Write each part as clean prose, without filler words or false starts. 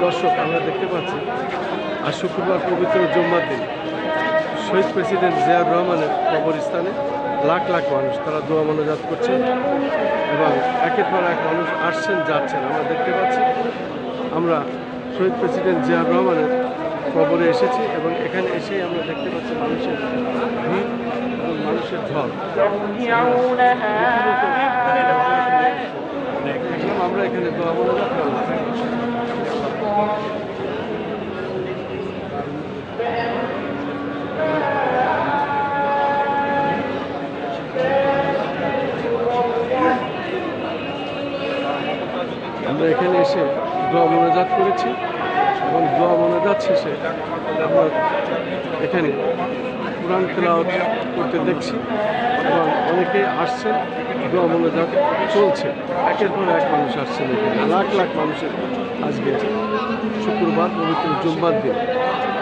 দর্শক, আমরা দেখতে পাচ্ছি আর শুক্রবার পবিত্র জুম্মার দিন শহীদ প্রেসিডেন্ট জিয়াউর রহমানের কবরস্থানে লাখ লাখ মানুষ তারা দোয়া মোনাজাত করছেন এবং একের পর এক মানুষ আসছেন যাচ্ছেন। আমরা দেখতে পাচ্ছি আমরা শহীদ প্রেসিডেন্ট জিয়াউর রহমানের কবরে এসেছি এবং এখানে এসেই আমরা দেখতে পাচ্ছি মানুষের ভিড় এবং মানুষের ঝড়। আমরা এখানে দোয়া মোনাজাত করলাম। আমরা এখানে এসে দোয়া মোনাজাত করেছি এবং দোয়া মোনাজাত শেষে আমরা এখানে কোরআন তেলাওয়াত করতে দেখছি এবং অনেকে আসছেন, দোয়া মোনাজাত চলছে, একের পর এক মানুষ আসছেন এখানে। লাখ লাখ মানুষের আজকে শুক্রবার পবিত্র জুম্মার দিন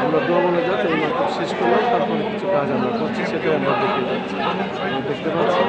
আমরা দোয়া মোনাজাত এই মাত্র শেষ করলাম, তারপরে কিছু কাজ আমরা করছি, সেটাও আমরা দেখতে পাচ্ছি, দেখতে পাচ্ছি।